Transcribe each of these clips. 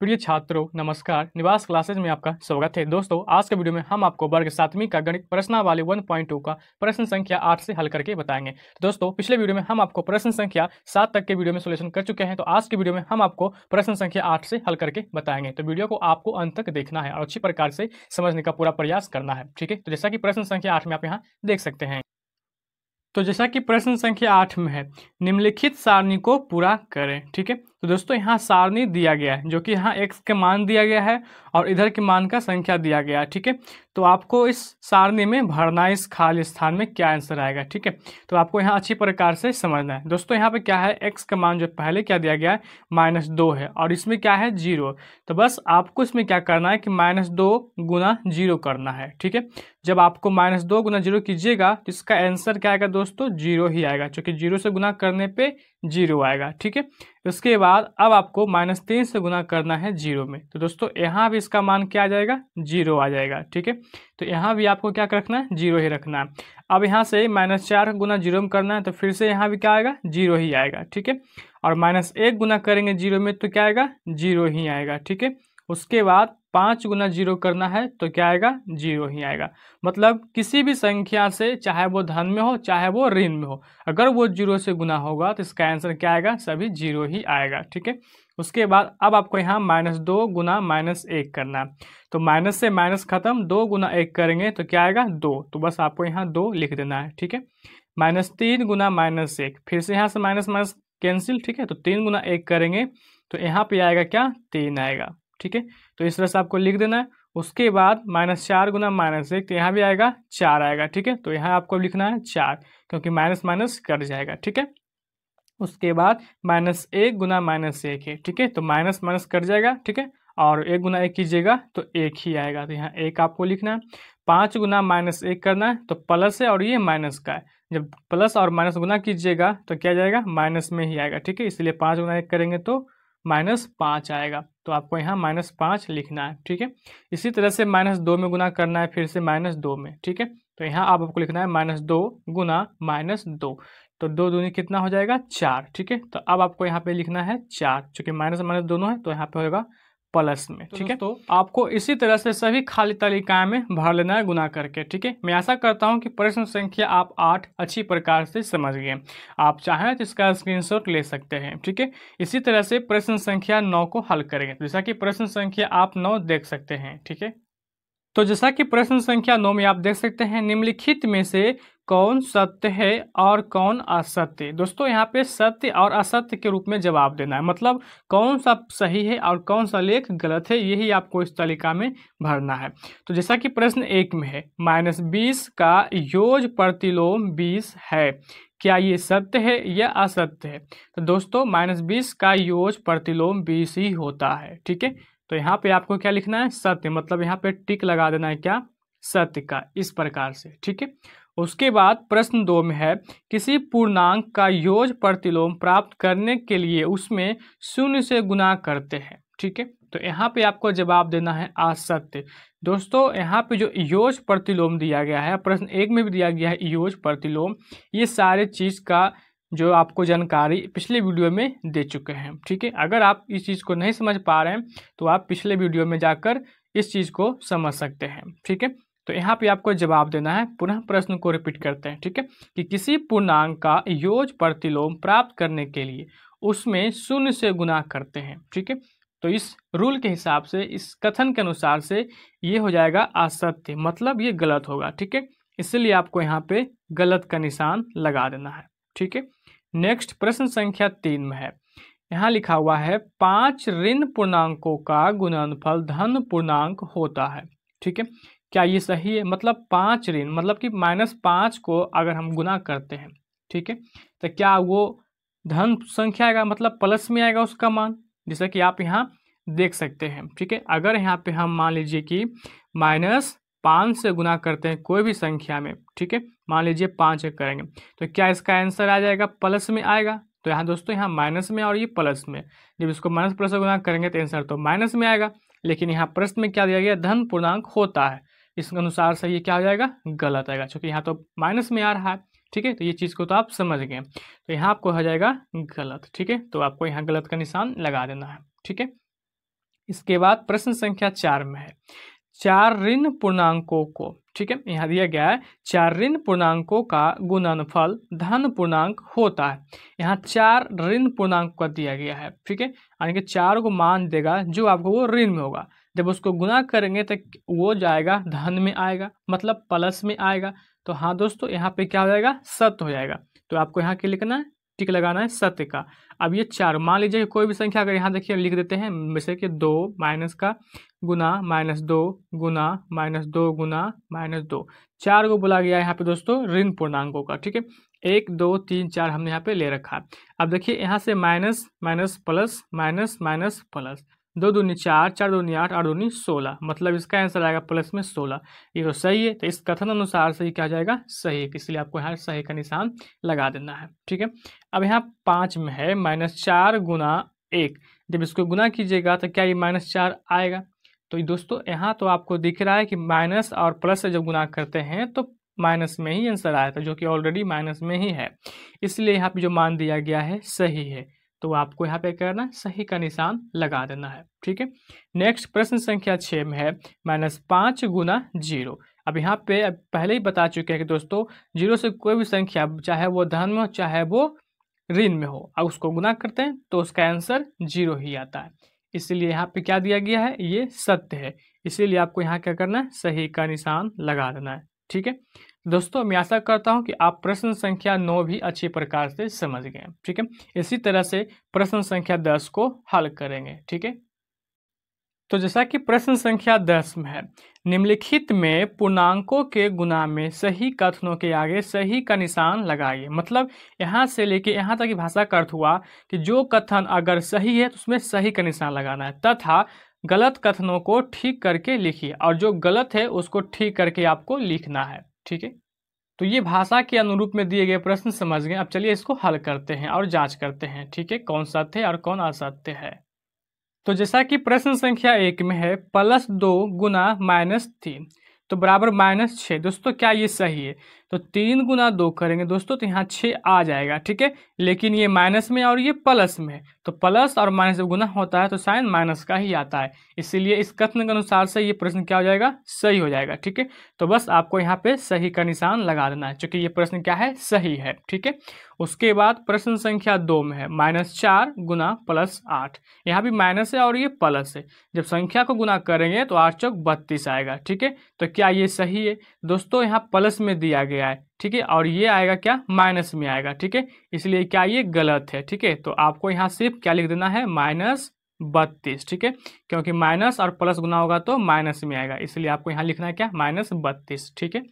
प्रिय छात्रों नमस्कार। निवास क्लासेज में आपका स्वागत है। दोस्तों आज के वीडियो में हम आपको वर्ग 7वीं का गणित प्रश्नावली 1.2 का प्रश्न संख्या 8 से हल करके बताएंगे। दोस्तों पिछले वीडियो में हम आपको प्रश्न संख्या 7 तक के वीडियो में सोल्यूशन कर चुके हैं, तो आज की वीडियो में हम आपको प्रश्न संख्या 8 से हल करके बताएंगे। तो वीडियो को आपको अंत तक देखना है और अच्छी प्रकार से समझने का पूरा प्रयास करना है। ठीक है, तो जैसा कि प्रश्न संख्या 8 में आप यहाँ देख सकते हैं। तो जैसा कि प्रश्न संख्या 8 में है, निम्नलिखित सारणी को पूरा करें। ठीक है, तो दोस्तों यहाँ सारणी दिया गया है जो कि यहाँ x के मान दिया गया है और इधर के मान का संख्या दिया गया है। ठीक है, तो आपको इस सारणी में भरना है इस खाली स्थान में क्या आंसर आएगा। ठीक है, तो आपको यहाँ अच्छी प्रकार से समझना है। दोस्तों यहाँ पे क्या है, x का मान जो पहले क्या दिया गया है -2 है और इसमें क्या है 0। तो बस आपको इसमें क्या करना है कि -2 गुना 0 करना है। ठीक है, जब आपको -2 गुना 0 कीजिएगा तो इसका आंसर क्या आएगा दोस्तों, 0 ही आएगा, क्योंकि 0 से गुना करने पे 0 आएगा। ठीक है, उसके बाद अब आपको -3 से गुना करना है 0 में, तो दोस्तों यहाँ भी इसका मान क्या आ जाएगा, 0 आ जाएगा। ठीक है, तो यहाँ भी आपको क्या रखना है, 0 ही रखना है। अब यहाँ से -4 गुना 0 में करना है तो फिर से यहाँ भी क्या आएगा, 0 ही आएगा। ठीक है, और -1 गुना करेंगे 0 में तो क्या आएगा, 0 ही आएगा। ठीक है, उसके बाद 5 गुना 0 करना है तो क्या आएगा, 0 ही आएगा। मतलब किसी भी संख्या से, चाहे वो धन में हो चाहे वो ऋण में हो, अगर वो 0 से गुना होगा तो इसका आंसर क्या आएगा, सभी 0 ही आएगा। ठीक है, उसके बाद अब आपको यहाँ -2 गुना -1 करना है, तो माइनस से माइनस खत्म, 2 गुना 1 करेंगे तो क्या आएगा, 2। तो बस आपको यहाँ 2 लिख देना है। ठीक है, -3 गुना -1, फिर से यहाँ से माइनस माइनस कैंसिल। ठीक है, तो 3 गुना 1 करेंगे तो यहाँ पे आएगा क्या, 3 आएगा। ठीक है, तो इस तरह से आपको लिख देना है। उसके बाद -4 गुना -1, तो यहाँ भी आएगा 4 आएगा। ठीक है, तो यहाँ आपको लिखना है 4, क्योंकि माइनस माइनस कट जाएगा। ठीक है, उसके बाद -1 गुना -1 है। ठीक है, तो माइनस माइनस कट जाएगा। ठीक है, और 1 गुना 1 कीजिएगा तो 1 ही आएगा, तो यहाँ 1 आपको लिखना है। 5 गुना -1 करना है तो प्लस है और ये माइनस का है, जब प्लस और माइनस गुना कीजिएगा तो क्या जाएगा, माइनस में ही आएगा। ठीक है, इसलिए 5 गुना 1 करेंगे तो -5 आएगा, तो आपको यहाँ -5 लिखना है। ठीक है, इसी तरह से -2 में गुना करना है, फिर से -2 में। ठीक है, तो यहाँ आपको लिखना है -2 गुना -2, तो 2 दूनी कितना हो जाएगा, 4। ठीक है, तो अब आपको यहाँ पे लिखना है 4, चूँकि माइनस माइनस दोनों है तो यहाँ पे होगा प्लस में। ठीक है, तो आपको इसी तरह से सभी खाली तालिकाएं में भर लेना है गुना करके। ठीक है, मैं आशा करता हूं कि प्रश्न संख्या आप 8 अच्छी प्रकार से समझ गए। आप चाहें तो इसका स्क्रीनशॉट ले सकते हैं। ठीक है, इसी तरह से प्रश्न संख्या 9 को हल करेंगे, जैसा कि प्रश्न संख्या आप 9 देख सकते हैं। ठीक है, तो जैसा कि प्रश्न संख्या 9 में आप देख सकते हैं, निम्नलिखित में से कौन सत्य है और कौन असत्य। दोस्तों यहाँ पे सत्य और असत्य के रूप में जवाब देना है, मतलब कौन सा सही है और कौन सा लेख गलत है, यही आपको इस तालिका में भरना है। तो जैसा कि प्रश्न 1 में है, -20 का योज प्रतिलोम 20 है, क्या ये सत्य है या असत्य है। तो दोस्तों -20 का योज प्रतिलोम 20 ही होता है। ठीक है, तो यहाँ पे आपको क्या लिखना है, सत्य, मतलब यहाँ पे टिक लगा देना है क्या, सत्य का, इस प्रकार से। ठीक है, उसके बाद प्रश्न 2 में है, किसी पूर्णांक का योज प्रतिलोम प्राप्त करने के लिए उसमें 0 से गुना करते हैं। ठीक है, तो यहाँ पे आपको जवाब देना है असत्य। दोस्तों यहाँ पे जो योज प्रतिलोम दिया गया है, प्रश्न 1 में भी दिया गया है योज प्रतिलोम, ये सारे चीज़ का जो आपको जानकारी पिछले वीडियो में दे चुके हैं। ठीक है, अगर आप इस चीज़ को नहीं समझ पा रहे हैं तो आप पिछले वीडियो में जाकर इस चीज़ को समझ सकते हैं। ठीक है, तो यहाँ पे आपको जवाब देना है। पुनः प्रश्न को रिपीट करते हैं। ठीक है, कि किसी पूर्णांक का योज प्रतिलोम प्राप्त करने के लिए उसमें 0 से गुना करते हैं। ठीक है, तो इस रूल के हिसाब से, इस कथन के अनुसार से ये हो जाएगा असत्य, मतलब ये गलत होगा। ठीक है, इसलिए आपको यहाँ पे गलत का निशान लगा देना है। ठीक है, नेक्स्ट प्रश्न संख्या 3 में है, यहाँ लिखा हुआ है 5 ऋण पूर्णांकों का गुणनफल धन पूर्णांक होता है। ठीक है, क्या ये सही है, मतलब 5 ऋण, मतलब कि -5 को अगर हम गुना करते हैं, ठीक है, तो क्या वो धन संख्या आएगा, मतलब प्लस में आएगा उसका मान, जैसा कि आप यहाँ देख सकते हैं। ठीक है, अगर यहाँ पे हम मान लीजिए कि -5 से गुना करते हैं कोई भी संख्या में, ठीक है, मान लीजिए 5 करेंगे तो क्या इसका आंसर आ जाएगा, प्लस में आएगा। तो यहाँ दोस्तों यहाँ माइनस में और ये प्लस में, जब इसको माइनस प्लस से गुना करेंगे तो आंसर तो माइनस में आएगा। लेकिन यहाँ प्रश्न में क्या दिया गया, धन पूर्णांक होता है, इस अनुसार से ये क्या हो जाएगा, गलत आएगा, क्योंकि यहाँ तो माइनस में आ रहा है। ठीक है, तो ये चीज़ को तो आप समझ गए, तो यहाँ आपको हो जाएगा गलत। ठीक है, तो आपको यहाँ गलत का निशान लगा देना है। ठीक है, इसके बाद प्रश्न संख्या 4 में है, 4 ऋण पूर्णांकों को, ठीक है, यहाँ दिया गया है 4 ऋण पूर्णांकों का गुणनफल धन पूर्णांक होता है। यहाँ 4 ऋण पूर्णांक का दिया गया है, ठीक है, यानी कि 4 को मान देगा जो आपको वो ऋण में होगा, जब उसको गुना करेंगे तो वो जाएगा धन में आएगा, मतलब प्लस में आएगा। तो हाँ दोस्तों, यहाँ पे क्या हो जाएगा, सत्य हो जाएगा। तो आपको यहाँ क्या लिखना है, टिक लगाना है सत्य का। अब ये 4, मान लीजिए कोई भी संख्या अगर यहाँ देखिए लिख देते हैं, जैसे कि 2 माइनस का गुना -2 गुना -2 गुना -2, 4 को बोला गया है यहाँ पे दोस्तों ऋण पूर्णांकों का, ठीक है। 1 2 3 4 हमने यहाँ पे ले रखा है। अब देखिए यहाँ से minus minus plus minus minus plus, 2 दूनी 4, 4 दूनी 8, 8 दूनी 16, मतलब इसका आंसर आएगा प्लस में 16। ये तो सही है, तो इस कथन अनुसार सही क्या जाएगा, सही, इसलिए आपको यहाँ सही का निशान लगा देना है, ठीक है। अब यहाँ 5 में है -4 गुना 1, जब इसको गुना कीजिएगा तो क्या ये -4 आएगा। तो दोस्तों यहाँ तो आपको दिख रहा है कि माइनस और प्लस से जब गुना करते हैं तो माइनस में ही आंसर आया था, जो कि ऑलरेडी माइनस में ही है, इसलिए यहाँ पे जो मान दिया गया है सही है। तो आपको यहाँ पे करना सही का निशान लगा देना है, ठीक है। नेक्स्ट प्रश्न संख्या 6 में है -5 गुना 0। अब यहाँ पे पहले ही बता चुके हैं कि दोस्तों 0 से कोई भी संख्या, चाहे वो धन में हो चाहे वो ऋण में हो, अब उसको गुना करते हैं तो उसका आंसर 0 ही आता है। इसलिए यहाँ पे क्या दिया गया है, ये सत्य है, इसीलिए आपको यहाँ क्या करना है, सही का निशान लगा देना है, ठीक है। दोस्तों मैं आशा करता हूँ कि आप प्रश्न संख्या 9 भी अच्छी प्रकार से समझ गए, ठीक है। इसी तरह से प्रश्न संख्या 10 को हल करेंगे, ठीक है। तो जैसा कि प्रश्न संख्या 10 में है, निम्नलिखित में पूर्णांकों के गुना में सही कथनों के आगे सही का निशान लगाइए। मतलब यहाँ से लेके यहाँ तक की भाषा का अर्थ हुआ कि जो कथन अगर सही है तो उसमें सही का निशान लगाना है, तथा गलत कथनों को ठीक करके लिखिए, और जो गलत है उसको ठीक करके आपको लिखना है, ठीक है। तो ये भाषा के अनुरूप में दिए गए प्रश्न समझ गए। अब चलिए इसको हल करते हैं और जांच करते हैं, ठीक है, कौन सत्य है और कौन असत्य है। तो जैसा कि प्रश्न संख्या 1 में है +2 गुना -3 तो बराबर -6। दोस्तों क्या ये सही है, तो 3 गुना 2 करेंगे दोस्तों तो यहाँ 6 आ जाएगा, ठीक है। लेकिन ये माइनस में और ये प्लस में है, तो प्लस और माइनस जब गुना होता है तो साइन माइनस का ही आता है, इसीलिए इस कथन के अनुसार से ये प्रश्न क्या हो जाएगा, सही हो जाएगा, ठीक है। तो बस आपको यहाँ पे सही का निशान लगा देना है, क्योंकि ये प्रश्न क्या है, सही है, ठीक है। उसके बाद प्रश्न संख्या 2 में है -4 गुना +8, यहाँ भी माइनस है और ये प्लस है, जब संख्या को गुना करेंगे तो 8 चौक 32 आएगा, ठीक है। तो क्या ये सही है दोस्तों, यहाँ प्लस में दिया गया है, ठीक है, और ये आएगा क्या, माइनस में आएगा, ठीक है, इसलिए क्या ये गलत है, ठीक है। तो आपको यहाँ सिर्फ क्या लिख देना है, -32, ठीक है, क्योंकि माइनस और प्लस गुना होगा तो माइनस में आएगा, इसलिए आपको यहाँ लिखना है क्या, -32, ठीक है।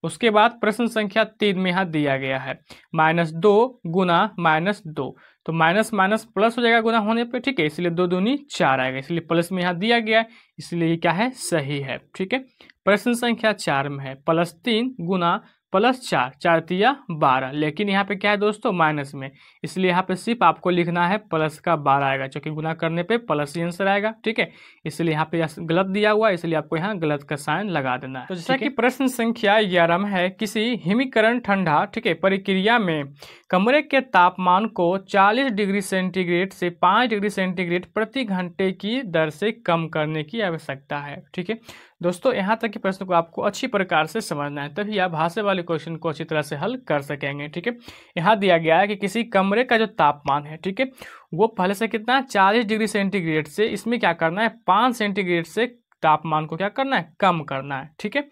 उसके बाद प्रश्न संख्या 3 में यहाँ दिया गया है -2 गुना -2, तो माइनस माइनस प्लस हो जाएगा गुना होने पे, ठीक है, इसलिए 2 दूनी 4 आएगा, इसलिए प्लस में यहाँ दिया गया है, इसलिए ये क्या है, सही है, ठीक है। प्रश्न संख्या 4 में है +3 गुना +4, 4 तिया 12, लेकिन यहाँ पे क्या है दोस्तों, माइनस में, इसलिए यहाँ पे सिर्फ आपको लिखना है प्लस का 12 आएगा, क्योंकि गुना करने पे प्लस ही आंसर आएगा, ठीक है। इसलिए यहाँ पे गलत दिया हुआ है, इसलिए आपको यहाँ गलत का साइन लगा देना है। तो जैसा कि प्रश्न संख्या 11 में है, किसी हिमीकरण ठंडा, ठीक है, प्रक्रिया में कमरे के तापमान को 40 डिग्री सेंटीग्रेड से 5 डिग्री सेंटीग्रेड प्रति घंटे की दर से कम करने की आवश्यकता है, ठीक है। दोस्तों यहाँ तक के प्रश्न को आपको अच्छी प्रकार से समझना है, तभी आप भाषा वाले क्वेश्चन को अच्छी तरह से हल कर सकेंगे, ठीक है। यहाँ दिया गया है कि किसी कमरे का जो तापमान है, ठीक है, वो पहले से कितना है, 40 डिग्री सेंटीग्रेड से इसमें क्या करना है, 5 सेंटीग्रेड से तापमान को क्या करना है, कम करना है, ठीक है।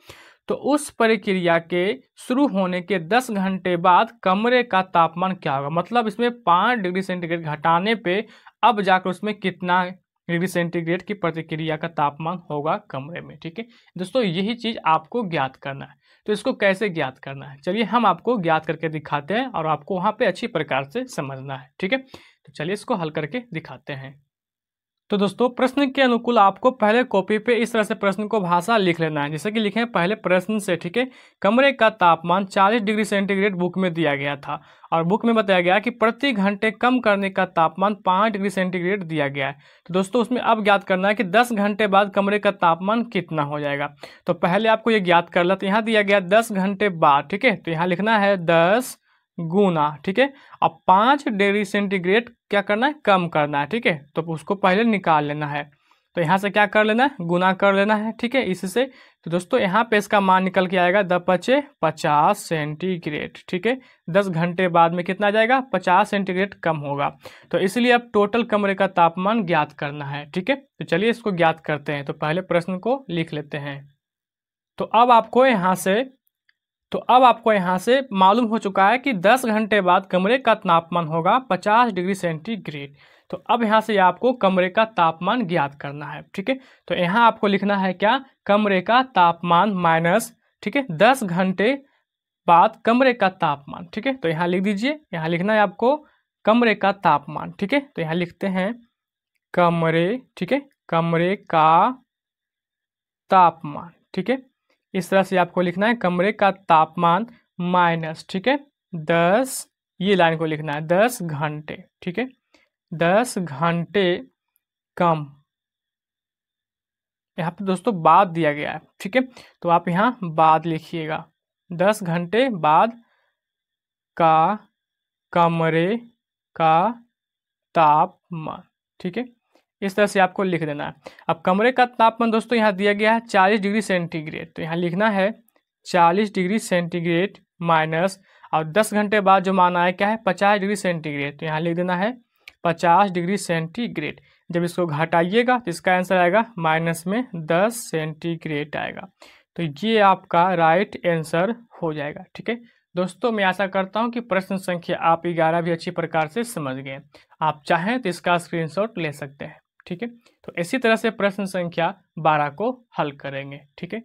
तो उस प्रक्रिया के शुरू होने के 10 घंटे बाद कमरे का तापमान क्या होगा, मतलब इसमें 5 डिग्री सेंटीग्रेड घटाने पे अब जाकर उसमें कितना डिग्री सेंटीग्रेड की प्रतिक्रिया का तापमान होगा कमरे में, ठीक है। दोस्तों यही चीज़ आपको ज्ञात करना है, तो इसको कैसे ज्ञात करना है, चलिए हम आपको ज्ञात करके दिखाते हैं और आपको वहाँ पे अच्छी प्रकार से समझना है, ठीक है। तो चलिए इसको हल करके दिखाते हैं। तो दोस्तों प्रश्न के अनुकूल आपको पहले कॉपी पे इस तरह से प्रश्न को भाषा लिख लेना है, जैसे कि लिखें पहले प्रश्न से, ठीक है। कमरे का तापमान 40 डिग्री सेंटीग्रेड बुक में दिया गया था और बुक में बताया गया कि प्रति घंटे कम करने का तापमान 5 डिग्री सेंटीग्रेड दिया गया है। तो दोस्तों उसमें अब ज्ञात करना है कि 10 घंटे बाद कमरे का तापमान कितना हो जाएगा। तो पहले आपको ये ज्ञात कर लो, तो यहाँ दिया गया 10 घंटे बाद, ठीक है, तो यहाँ लिखना है 10 गुना, ठीक है, अब 5 डिग्री सेंटीग्रेड क्या करना है, कम करना है, ठीक है। तो उसको पहले निकाल लेना है, तो यहाँ से क्या कर लेना है, गुना कर लेना है, ठीक है, इससे। तो दोस्तों यहाँ पे इसका मान निकल के आएगा 10×50 सेंटीग्रेड, ठीक है। 10 घंटे बाद में कितना आ जाएगा, 50 सेंटीग्रेड कम होगा। तो इसलिए अब टोटल कमरे का तापमान ज्ञात करना है, ठीक है। तो चलिए इसको ज्ञात करते हैं। तो पहले प्रश्न को लिख लेते हैं। तो अब आपको यहाँ से मालूम हो चुका है कि 10 घंटे बाद कमरे का तापमान होगा 50 डिग्री सेंटीग्रेड। तो अब यहाँ से आपको कमरे का तापमान ज्ञात करना है, ठीक है। तो यहाँ आपको लिखना है क्या, कमरे का तापमान माइनस, ठीक है, 10 घंटे बाद कमरे का तापमान, ठीक है। तो यहाँ लिख दीजिए, यहाँ लिखना है आपको कमरे का तापमान, ठीक है। तो यहाँ लिखते हैं कमरे, ठीक है, कमरे का तापमान, ठीक है। इस तरह से आपको लिखना है कमरे का तापमान माइनस, ठीक है, 10, ये लाइन को लिखना है 10 घंटे, ठीक है, 10 घंटे कम। यहाँ पे दोस्तों बाद दिया गया है, ठीक है। तो आप यहाँ बाद लिखिएगा, 10 घंटे बाद का कमरे का तापमान, ठीक है। इस तरह से आपको लिख देना है। अब कमरे का तापमान दोस्तों यहाँ दिया गया है 40 डिग्री सेंटीग्रेड। तो यहाँ लिखना है 40 डिग्री सेंटीग्रेड माइनस, और 10 घंटे बाद जो मान आया क्या है, 50 डिग्री सेंटीग्रेड। तो यहाँ लिख देना है 50 डिग्री सेंटीग्रेड। जब इसको घटाइएगा तो इसका आंसर आएगा माइनस में 10 सेंटीग्रेड आएगा। तो ये आपका राइट आंसर हो जाएगा, ठीक है। दोस्तों मैं आशा करता हूँ कि प्रश्न संख्या आप 11 भी अच्छी प्रकार से समझ गए। आप चाहें तो इसका स्क्रीनशॉट ले सकते हैं, ठीक है। तो इसी तरह से प्रश्न संख्या 12 को हल करेंगे, ठीक है।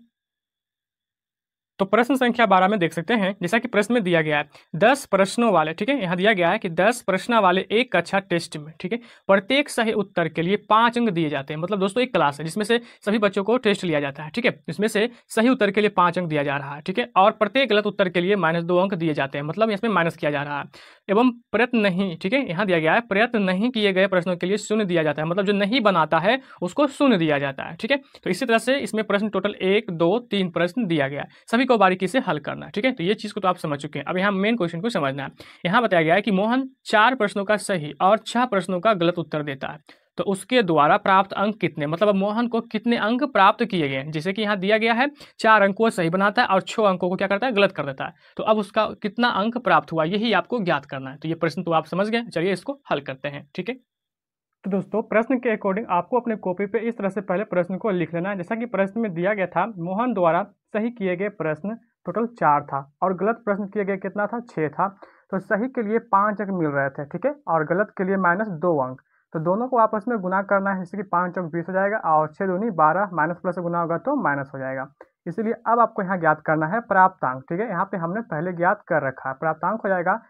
तो प्रश्न संख्या 12 में देख सकते हैं, जैसा कि प्रश्न में दिया गया है 10 प्रश्नों वाले, ठीक है, यहाँ दिया गया है कि 10 प्रश्न वाले एक कक्षा टेस्ट में, ठीक है, प्रत्येक सही उत्तर के लिए 5 अंक दिए जाते हैं। मतलब दोस्तों एक क्लास है जिसमें से सभी बच्चों को टेस्ट लिया जाता है, ठीक है। इसमें से सही उत्तर के लिए 5 अंक दिया जा रहा है, ठीक है, और प्रत्येक गलत उत्तर के लिए -2 अंक दिए जाते हैं, मतलब इसमें माइनस किया जा रहा है। एवं प्रयत्न नहीं, ठीक है, यहाँ दिया गया है प्रयत्न नहीं किए गए प्रश्नों के लिए 0 दिया जाता है, मतलब जो नहीं बनाता है उसको 0 दिया जाता है, ठीक है। तो इसी तरह से इसमें प्रश्न टोटल 1, 2, 3 प्रश्न दिया गया है, सभी को बारीकी से हल करना है, ठीक है। तो ये चीज़ को तो आप समझ चुके हैं। अब यहाँ मेन क्वेश्चन को समझना है। यहाँ बताया गया है कि मोहन 4 प्रश्नों का सही और 6 प्रश्नों का गलत उत्तर देता है, तो उसके द्वारा प्राप्त अंक कितने, मतलब अब मोहन को कितने अंक प्राप्त किए गए हैं। जैसे कि यहाँ दिया गया है 4 अंकों को सही बनाता है और 6 अंकों को क्या करता है, गलत कर देता है। तो अब उसका कितना अंक प्राप्त हुआ, यही आपको ज्ञात करना है। तो ये प्रश्न तो आप समझ गए, चलिए इसको हल करते हैं, ठीक है। तो दोस्तों प्रश्न के अकॉर्डिंग आपको अपने कॉपी पे इस तरह से पहले प्रश्न को लिख लेना है। जैसा कि प्रश्न में दिया गया था, मोहन द्वारा सही किए गए प्रश्न टोटल 4 था और गलत प्रश्न किए गए कितना था, 6 था। तो सही के लिए 5 अंक मिल रहे थे, ठीक है, और गलत के लिए -2 अंक। तो दोनों को आपस में गुना करना है, जैसे कि 5 अंक 20 हो जाएगा और 6 दूनी 12, माइनस प्लस से गुना होगा तो माइनस हो जाएगा। इसलिए अब आपको यहाँ ज्ञात करना है प्राप्तांक, ठीक है। यहाँ पे हमने पहले ज्ञात कर रखा है, प्राप्तांक हो जाएगा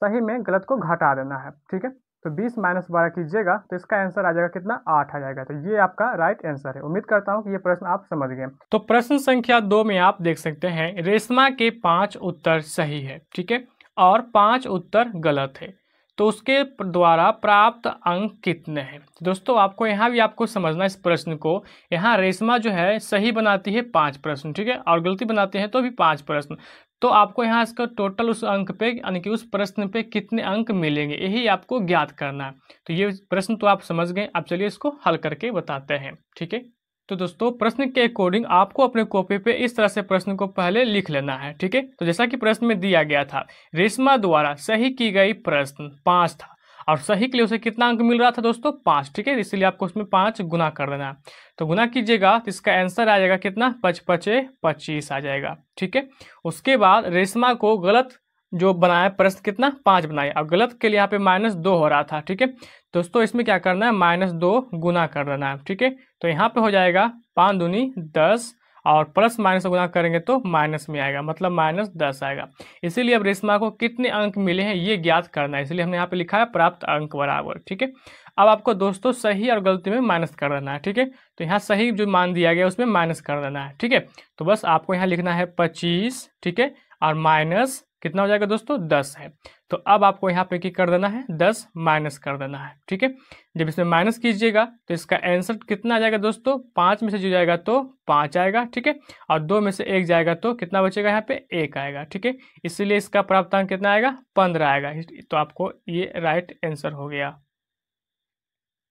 सही में गलत को घटा देना है, ठीक है। तो 20 - 12 कीजिएगा तो इसका आंसर आ जाएगा कितना, 8 आ जाएगा। तो ये आपका राइट आंसर है। उम्मीद करता हूँ कि ये प्रश्न आप समझ गए। तो प्रश्न संख्या 2 में आप देख सकते हैं रेशमा के 5 उत्तर सही है, ठीक है, और 5 उत्तर गलत है, तो उसके द्वारा प्राप्त अंक कितने हैं। दोस्तों आपको यहाँ भी आपको समझना इस प्रश्न को। यहाँ रेशमा जो है सही बनाती है 5 प्रश्न, ठीक है, और गलती बनाते हैं तो भी 5 प्रश्न। तो आपको यहाँ इसका टोटल उस अंक पे, यानी कि उस प्रश्न पे कितने अंक मिलेंगे, यही आपको ज्ञात करना है। तो ये प्रश्न तो आप समझ गए। अब चलिए इसको हल करके बताते हैं, ठीक है। तो दोस्तों प्रश्न के अकॉर्डिंग आपको अपने कॉपी पे इस तरह से प्रश्न को पहले लिख लेना है, ठीक है। तो जैसा कि प्रश्न में दिया गया था, रेशमा द्वारा सही की गई प्रश्न 5 था और सही के लिए उसे कितना अंक मिल रहा था दोस्तों, 5, ठीक है। इसलिए आपको उसमें 5 गुना कर देना है। तो गुना कीजिएगा तो इसका आंसर आ जाएगा कितना, 5 × 5 = 25 आ जाएगा, ठीक है। उसके बाद रेशमा को गलत जो बनाया प्रश्न कितना, 5 बनाए, और गलत के लिए यहाँ पे -2 हो रहा था, ठीक है। दोस्तों इसमें क्या करना है, -2 गुना कर देना है, ठीक है। तो यहाँ पे हो जाएगा 5 दूनी 10 और प्लस माइनस से गुना करेंगे तो माइनस में आएगा, मतलब -10 आएगा। इसीलिए अब रेशमा को कितने अंक मिले हैं ये ज्ञात करना है, इसलिए हमने यहाँ पे लिखा है प्राप्त अंक बराबर, ठीक है। अब आपको दोस्तों सही और गलती में माइनस कर देना है, ठीक है। तो यहाँ सही जो मान दिया गया उसमें माइनस कर देना है, ठीक है। तो बस आपको यहाँ लिखना है 25, ठीक है, और माइनस कितना हो जाएगा दोस्तों, 10 है। तो अब आपको यहाँ पे क्या कर देना है, 10 माइनस कर देना है, ठीक है। जब इसमें माइनस कीजिएगा तो इसका आंसर कितना आ जाएगा दोस्तों, 5 में से जो जाएगा तो 5 आएगा, ठीक है, और 2 में से 1 जाएगा तो कितना बचेगा, यहाँ पे 1 आएगा, ठीक है। इसीलिए इसका प्राप्तांक कितना आएगा, 15 आएगा। तो आपको ये राइट आंसर हो गया।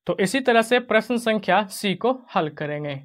तो इसी तरह से प्रश्न संख्या सी को हल करेंगे।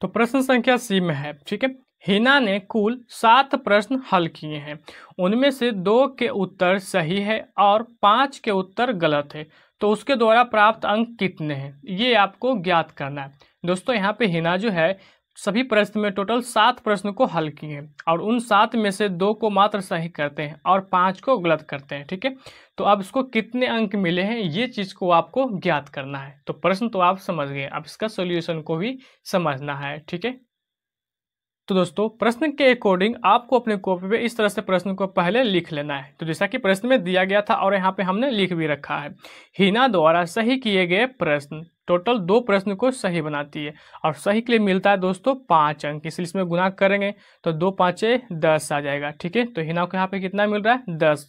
तो प्रश्न संख्या सी में है, ठीक है, हिना ने कुल 7 प्रश्न हल किए हैं, उनमें से 2 के उत्तर सही है और 5 के उत्तर गलत है, तो उसके द्वारा प्राप्त अंक कितने हैं, ये आपको ज्ञात करना है। दोस्तों यहाँ पे हिना जो है सभी प्रश्न में टोटल 7 प्रश्न को हल किए हैं और उन 7 में से 2 को मात्र सही करते हैं और 5 को गलत करते हैं, ठीक है। तो अब इसको कितने अंक मिले हैं ये चीज़ को आपको ज्ञात करना है। तो प्रश्न तो आप समझ गए, अब इसका सोल्यूशन को भी समझना है, ठीक है। तो दोस्तों प्रश्न के अकॉर्डिंग आपको अपने कॉपी पे इस तरह से प्रश्न को पहले लिख लेना है। तो जैसा कि प्रश्न में दिया गया था और यहाँ पे हमने लिख भी रखा है, हिना द्वारा सही किए गए प्रश्न टोटल 2 प्रश्न को सही बनाती है और सही के लिए मिलता है दोस्तों 5 अंक, इसलिए इसमें गुना करेंगे तो 2 5 10 आ जाएगा, ठीक है। तो हिना को यहाँ पे कितना मिल रहा है 10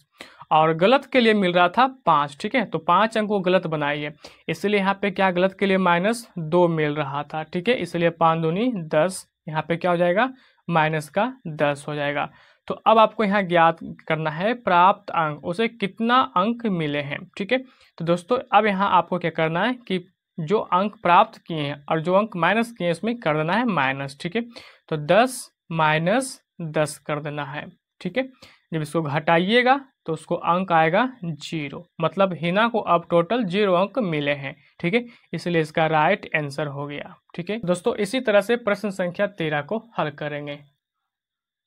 और गलत के लिए मिल रहा था 5, ठीक है। तो 5 अंक को गलत बनाइए, इसलिए यहाँ पे क्या गलत के लिए -2 मिल रहा था, ठीक है। इसलिए 5 दूनी 10, यहाँ पे क्या हो जाएगा माइनस का 10 हो जाएगा। तो अब आपको यहाँ ज्ञात करना है प्राप्त अंक, उसे कितना अंक मिले हैं, ठीक है। तो दोस्तों अब यहाँ आपको क्या करना है कि जो अंक प्राप्त किए हैं और जो अंक माइनस किए हैं उसमें कर देना है माइनस, ठीक है। तो 10 माइनस 10 कर देना है, ठीक है। जब इसको घटाइएगा तो उसको अंक आएगा 0, मतलब हिना को अब टोटल 0 अंक मिले हैं, ठीक है। इसलिए इसका राइट आंसर हो गया, ठीक है। दोस्तों इसी तरह से प्रश्न संख्या 13 को हल करेंगे।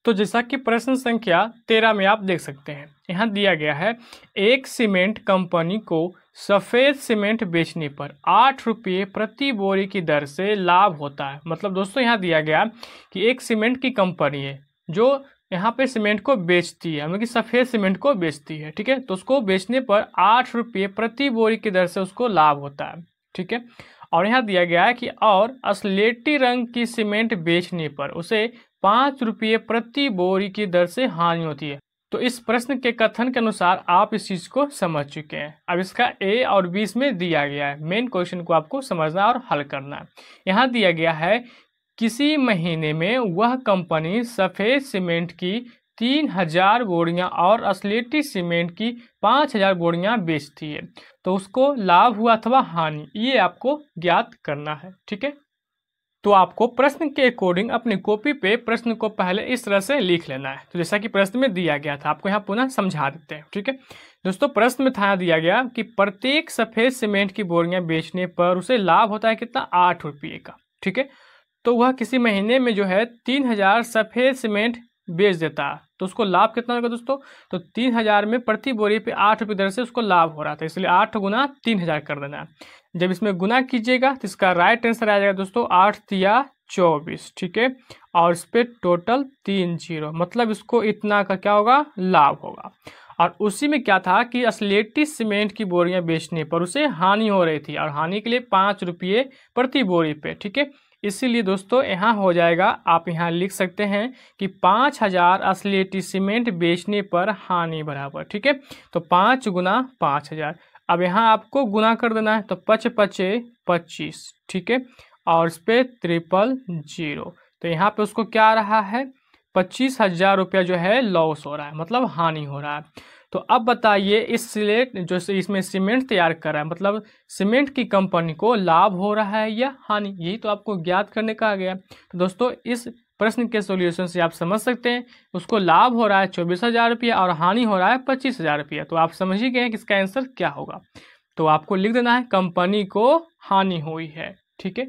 तो जैसा कि प्रश्न संख्या 13 में आप देख सकते हैं, यहाँ दिया गया है एक सीमेंट कंपनी को सफ़ेद सीमेंट बेचने पर 8 रुपये प्रति बोरी की दर से लाभ होता है। मतलब दोस्तों यहाँ दिया गया कि एक सीमेंट की कंपनी है जो यहाँ पे सीमेंट को बेचती है, मतलब कि सफ़ेद सीमेंट को बेचती है, ठीक है। तो उसको बेचने पर 8 रुपये प्रति बोरी की दर से उसको लाभ होता है, ठीक है। और यहाँ दिया गया है कि और स्लेटी रंग की सीमेंट बेचने पर उसे 5 रुपये प्रति बोरी की दर से हानि होती है। तो इस प्रश्न के कथन के अनुसार आप इस चीज़ को समझ चुके हैं। अब इसका ए और बी इसमें दिया गया है, मेन क्वेश्चन को आपको समझना और हल करना है। यहाँ दिया गया है किसी महीने में वह कंपनी सफ़ेद सीमेंट की 3000 बोरियां और स्लेटी सीमेंट की 5000 बोरियां बेचती है, तो उसको लाभ हुआ अथवा हानि, ये आपको ज्ञात करना है, ठीक है। तो आपको प्रश्न के अकॉर्डिंग अपनी कॉपी पे प्रश्न को पहले इस तरह से लिख लेना है। तो जैसा कि प्रश्न में दिया गया था, आपको यहाँ पुनः समझा देते हैं, ठीक है। दोस्तों प्रश्न में था दिया गया कि प्रत्येक सफ़ेद सीमेंट की बोरियां बेचने पर उसे लाभ होता है कितना 8 रुपये का, ठीक है। तो वह किसी महीने में जो है 3000 सफ़ेद सीमेंट बेच देता है, तो उसको लाभ कितना होगा दोस्तों, तो 3000 में प्रति बोरी पे 8 रुपये दर से उसको लाभ हो रहा था, इसलिए 8 गुना 3000 कर देना है। जब इसमें गुना कीजिएगा तो इसका राइट आंसर आ जाएगा दोस्तों 8 तिया 24, ठीक है। और इस पर टोटल 3 0, मतलब इसको इतना का क्या होगा लाभ होगा। और उसी में क्या था कि स्लेटी सीमेंट की बोरियां बेचने पर उसे हानि हो रही थी और हानि के लिए 5 रुपये प्रति बोरी पे, ठीक है। इसीलिए दोस्तों यहाँ हो जाएगा, आप यहाँ लिख सकते हैं कि 5000 स्लेटी सीमेंट बेचने पर हानि बराबर, ठीक है। तो 5 गुना 5000, अब यहाँ आपको गुना कर देना है, तो 5 5 25, ठीक है। और इस पर 000, तो यहाँ पे उसको क्या आ रहा है 25,000 रुपया जो है लॉस हो रहा है, मतलब हानि हो रहा है। तो अब बताइए इस स्लेट जो इसमें सीमेंट तैयार कर रहा है, मतलब सीमेंट की कंपनी को लाभ हो रहा है या हानि, यही तो आपको ज्ञात करने का आ गया। तो दोस्तों इस प्रश्न के सॉल्यूशन से आप समझ सकते हैं उसको लाभ हो रहा है 24,000 रुपया और हानि हो रहा है 25,000 रुपया। तो आप समझ ही गए कि इसका आंसर क्या होगा। तो आपको लिख देना है कंपनी को हानि हुई है, ठीक है।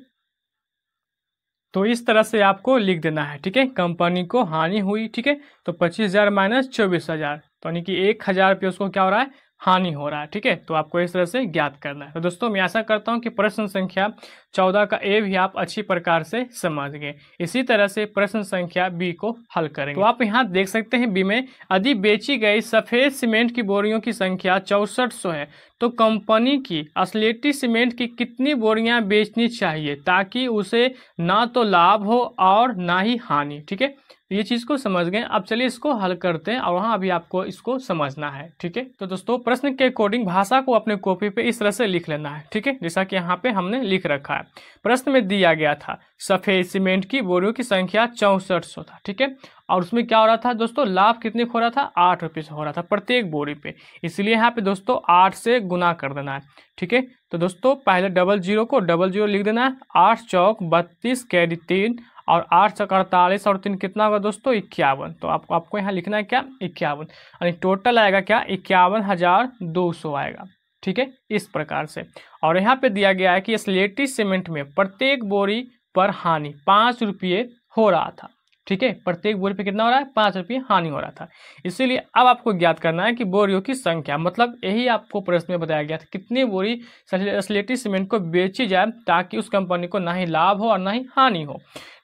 तो इस तरह से आपको लिख देना है, ठीक है, कंपनी को हानि हुई, ठीक है। तो 25,000 माइनस 24,000, तो यानी कि 1,000 रुपये उसको क्या हो रहा है हानि हो रहा है, ठीक है। तो आपको इस तरह से ज्ञात करना है। तो दोस्तों मैं आशा करता हूं कि प्रश्न संख्या 14 का ए भी आप अच्छी प्रकार से समझ गए। इसी तरह से प्रश्न संख्या बी को हल करेंगे। तो आप यहाँ देख सकते हैं बी में यदि बेची गई सफ़ेद सीमेंट की बोरियों की संख्या 6400 है तो कंपनी की स्लेटी सीमेंट की कितनी बोरियां बेचनी चाहिए ताकि उसे ना तो लाभ हो और ना ही हानि, ठीक है। ये चीज़ को समझ गए। अब चलिए इसको हल करते हैं और वहाँ अभी आपको इसको समझना है, ठीक है। तो दोस्तों प्रश्न के अकॉर्डिंग भाषा को अपने कॉपी पे इस तरह से लिख लेना है, ठीक है, जैसा कि यहाँ पे हमने लिख रखा है। प्रश्न में दिया गया था सफेद सीमेंट की बोरियों की संख्या 6400 था, ठीक है, और उसमें क्या हो रहा था दोस्तों, लाभ कितने को हो रहा था, 8 रुपये से हो रहा था प्रत्येक बोरी पे, इसलिए यहाँ पे दोस्तों 8 से गुना कर देना है, ठीक है। तो दोस्तों पहले डबल जीरो को डबल जीरो लिख देना है, 8 चौक 32 कैरी 3 और 8 चौक 48 और 3 कितना होगा दोस्तों, 51। तो आपको यहाँ लिखना है क्या, 51, यानी टोटल आएगा क्या, 51,200 आएगा, ठीक है, इस प्रकार से। और यहाँ पे दिया गया है कि स्लेटी सीमेंट में प्रत्येक बोरी पर हानि 5 रुपये हो रहा था, ठीक है, प्रत्येक बोरी पे कितना हो रहा है, 5 रुपये हानि हो रहा था। इसीलिए अब आपको ज्ञात करना है कि बोरियों की संख्या, मतलब यही आपको प्रश्न में बताया गया था कितनी बोरी स्लेटी सीमेंट को बेची जाए ताकि उस कंपनी को ना ही लाभ हो और ना ही हानि हो।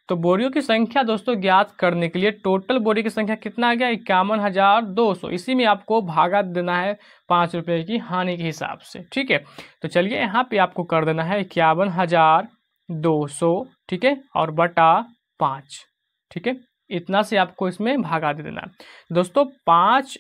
तो बोरियों की संख्या दोस्तों ज्ञात करने के लिए टोटल बोरी की संख्या कितना आ गया, 51,200। इसी में आपको भागा देना है 5 रुपये की हानि के हिसाब से, ठीक है। तो चलिए यहाँ पे आपको कर देना है 51,200, ठीक है, और बटा 5, ठीक है, इतना से आपको इसमें भागा दे देना है दोस्तों। 5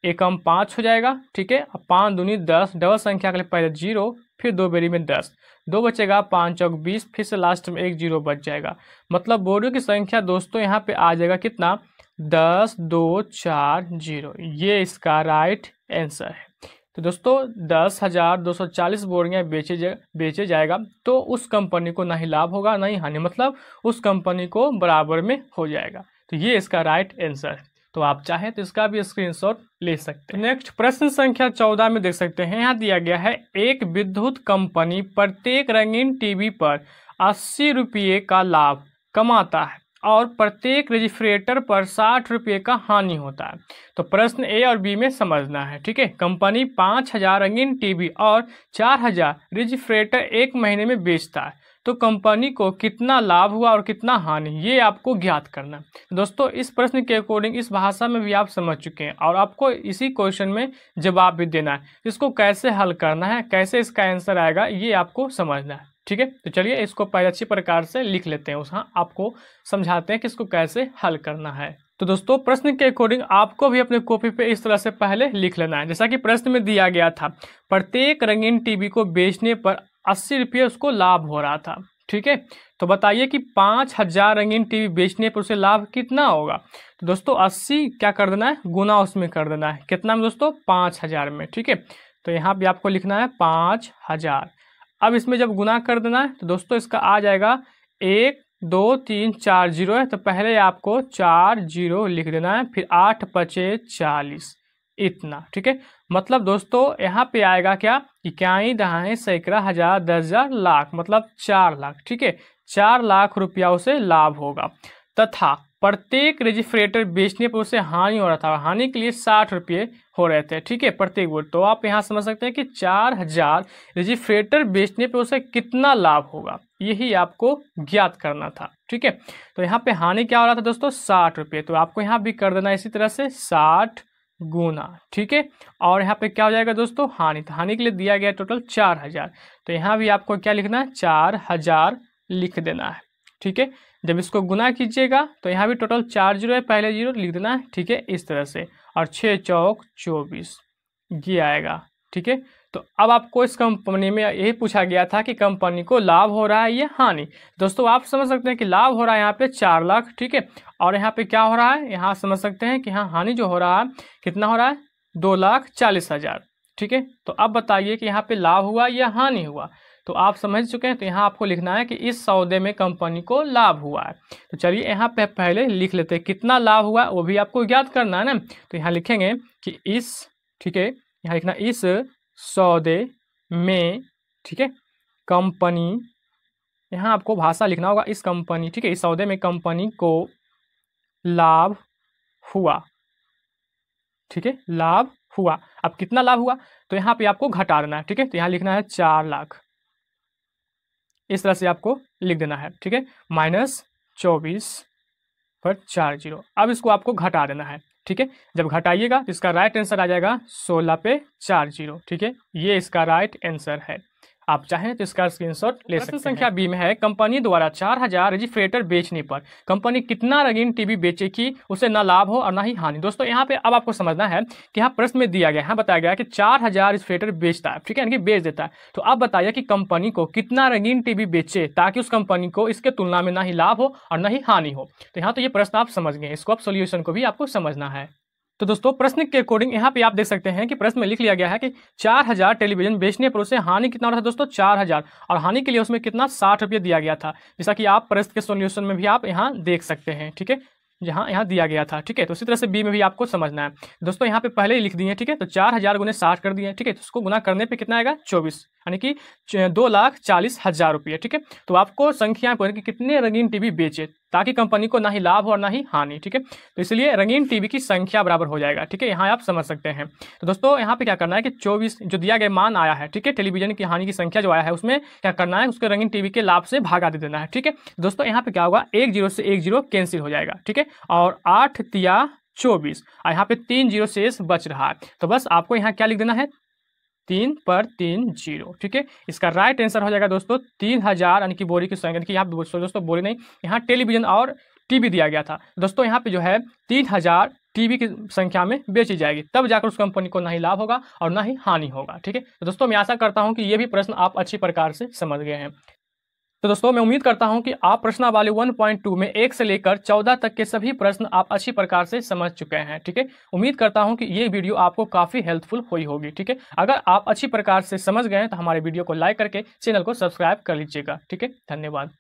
एकम 5 हो जाएगा, ठीक है, अब 5 दूनी 10, डबल संख्या के लिए पहले 0, फिर 2 बेरी में 10, 2 बचेगा, 5 चौक 20, फिर से लास्ट में 1 0 बच जाएगा। मतलब बोरियों की संख्या दोस्तों यहाँ पे आ जाएगा कितना, 10 2 4 0, ये इसका राइट आंसर है। तो दोस्तों 10,240 बोरियां बेचे जाएगा तो उस कंपनी को ना ही लाभ होगा ना ही हानि, मतलब उस कंपनी को बराबर में हो जाएगा। तो ये इसका राइट आंसर है। तो आप चाहें तो इसका भी स्क्रीनशॉट ले सकते हैं। नेक्स्ट प्रश्न संख्या 14 में देख सकते हैं, यहाँ दिया गया है एक विद्युत कंपनी प्रत्येक रंगीन टीवी पर 80 रुपये का लाभ कमाता है और प्रत्येक रेफ्रिजरेटर पर 60 रुपये का हानि होता है। तो प्रश्न ए और बी में समझना है, ठीक है। कंपनी 5000 रंगीन टीवी और 4000 रेफ्रिजरेटर एक महीने में बेचता है, तो कंपनी को कितना लाभ हुआ और कितना हानि, ये आपको ज्ञात करना है। दोस्तों इस प्रश्न के अकॉर्डिंग इस भाषा में भी आप समझ चुके हैं और आपको इसी क्वेश्चन में जवाब भी देना है। इसको कैसे हल करना है, कैसे इसका आंसर आएगा, ये आपको समझना है, ठीक है। तो चलिए इसको पहले अच्छी प्रकार से लिख लेते हैं, उसका आपको समझाते हैं कि इसको कैसे हल करना है। तो दोस्तों प्रश्न के अकॉर्डिंग आपको भी अपने कॉपी पे इस तरह से पहले लिख लेना है, जैसा कि प्रश्न में दिया गया था प्रत्येक रंगीन टीवी को बेचने पर 80 रुपये उसको लाभ हो रहा था, ठीक है। तो बताइए कि 5000 रंगीन टीवी बेचने पर उसे लाभ कितना होगा। तो दोस्तों 80 क्या कर देना है, गुना उसमें कर देना है, कितना में दोस्तों, 5000 में, ठीक है। तो यहाँ भी आपको लिखना है 5000। अब इसमें जब गुना कर देना है तो दोस्तों इसका आ जाएगा 1 2 3 4 0 है, तो पहले आपको 4 0 लिख देना है, फिर 8 5 40 इतना, ठीक है। मतलब दोस्तों यहाँ पे आएगा क्या, इकाई दहाई सैकड़ा हजार 10,000 लाख, मतलब 4 लाख, ठीक है, 4 लाख रुपया उसे लाभ होगा। तथा प्रत्येक रेफ्रिजरेटर बेचने पर उसे हानि हो रहा था, हानि के लिए 60 रुपये हो रहे थे, ठीक है, प्रत्येक बोर्ड। तो आप यहाँ समझ सकते हैं कि 4000 रेफ्रिजरेटर बेचने पर उसे कितना लाभ होगा, यही आपको ज्ञात करना था, ठीक है। तो यहाँ पे हानि क्या हो रहा था दोस्तों, 60 रुपये। तो आपको यहाँ भी कर देना इसी तरह से 60 गुना, ठीक है। और यहाँ पे क्या हो जाएगा दोस्तों, हानि, तो हानि के लिए दिया गया टोटल 4000, तो यहाँ भी आपको क्या लिखना है, 4000 लिख देना है, ठीक है। जब इसको गुना कीजिएगा तो यहाँ भी टोटल 4 0 है, पहले 0 लिख देना है, ठीक है, इस तरह से, और 6 चौक 24 ये आएगा, ठीक है। तो अब आपको इस कंपनी में यही पूछा गया था कि कंपनी को लाभ हो रहा है या हानि। दोस्तों आप समझ सकते हैं कि लाभ हो रहा है यहाँ पे 4 लाख, ठीक है, और यहाँ पे क्या हो रहा है, यहाँ समझ सकते हैं कि हाँ हानि जो हो रहा है कितना हो रहा है, 2,40,000, ठीक है। तो अब बताइए कि यहाँ पे लाभ हुआ या हानि हुआ। तो आप समझ चुके हैं, तो यहाँ आपको लिखना है कि इस सौदे में कंपनी को लाभ हुआ है। तो चलिए यहाँ पे पहले लिख लेते हैं कितना लाभ हुआ, वो भी आपको ज्ञात करना है ना। तो यहाँ लिखेंगे कि इस, ठीक है, यहाँ लिखना इस सौदे में, ठीक है, कंपनी, यहाँ आपको भाषा लिखना होगा इस कंपनी, ठीक है, इस सौदे में कंपनी को लाभ हुआ, ठीक है, लाभ हुआ। अब कितना लाभ हुआ, तो यहाँ पे आपको घटा देना है, ठीक है। तो यहाँ लिखना है 4 लाख, इस तरह से आपको लिख देना है, ठीक है, -24 पर 4 0। अब इसको आपको घटा देना है, ठीक है। जब घटाइएगा तो इसका राइट आंसर आ जाएगा 16 पे 4 0, ठीक है, ये इसका राइट आंसर है। आप चाहें तो इसका स्क्रीनशॉट ले सकते हैं। संख्या बी में है, कंपनी द्वारा 4000 रेफ्रिजरेटर बेचने पर कंपनी कितना रंगीन टीवी बेचेगी, उसे ना लाभ हो और ना ही हानि। दोस्तों यहाँ पे अब आपको समझना है कि यहाँ प्रश्न में दिया गया है, बताया गया कि 4000 रेफ्रिजरेटर बेचता है, ठीक है, यानी कि बेच देता है। तो अब बताइए कि कंपनी को कितना रंगीन टीवी बेचे ताकि उस कंपनी को इसके तुलना में ना ही लाभ हो और ना ही हानि हो। तो यहाँ तो ये प्रश्न आप समझ गए, इसको आप सोल्यूशन को भी आपको समझना है। तो दोस्तों प्रश्न के अकॉर्डिंग यहाँ पे आप देख सकते हैं कि प्रश्न में लिख लिया गया है कि 4000 टेलीविजन बेचने पर उसे हानि कितना हो रहा था दोस्तों, 4000, और हानि के लिए उसमें कितना 60 रुपये दिया गया था, जैसा कि आप प्रश्न के सोल्यूशन में भी आप यहाँ देख सकते हैं, ठीक है, जहाँ यहाँ दिया गया था, ठीक है। तो उसी तरह से बी में भी आपको समझना है दोस्तों, यहाँ पे पहले ही लिख दिए, ठीक है। तो 4000 गुने 60 कर दिए, ठीक है, तो उसको गुना करने पे कितना आएगा 24, यानी कि 2,40,000 रुपये, ठीक है। तो आपको संख्या पर कि कितने रंगीन टीवी बेचे ताकि कंपनी को ना ही लाभ हो और ना ही हानि, ठीक है। तो इसलिए रंगीन टीवी की संख्या बराबर हो जाएगा, ठीक है, यहाँ आप समझ सकते हैं। तो दोस्तों यहाँ पे क्या करना है कि 24 जो दिया गया मान आया है, ठीक है, टेलीविजन की हानि की संख्या जो आया है उसमें क्या करना है, उसके रंगीन टीवी के लाभ से भागा दे देना है, ठीक है। दोस्तों यहाँ पे क्या होगा, 1 0 से 1 0 कैंसिल हो जाएगा, ठीक है, और 8 तिया 24, और यहाँ पे 3 0 शेष बच रहा है। तो बस आपको यहाँ क्या लिख देना है, 3 पर 3 0, ठीक है। इसका राइट आंसर हो जाएगा दोस्तों 3000, यानी कि बोरी की संख्या, कि यहाँ दोस्तों बोरी नहीं, यहाँ टेलीविजन और टीवी दिया गया था दोस्तों। यहाँ पे जो है 3000 टीवी की संख्या में बेची जाएगी, तब जाकर उस कंपनी को ना ही लाभ होगा और ना ही हानि होगा, ठीक है। तो दोस्तों मैं आशा करता हूँ कि ये भी प्रश्न आप अच्छी प्रकार से समझ गए हैं। तो दोस्तों मैं उम्मीद करता हूं कि आप प्रश्नावली 1.2 में 1 से लेकर 14 तक के सभी प्रश्न आप अच्छी प्रकार से समझ चुके हैं, ठीक है। उम्मीद करता हूं कि ये वीडियो आपको काफ़ी हेल्पफुल हुई होगी, ठीक है। अगर आप अच्छी प्रकार से समझ गए हैं तो हमारे वीडियो को लाइक करके चैनल को सब्सक्राइब कर लीजिएगा, ठीक है। धन्यवाद।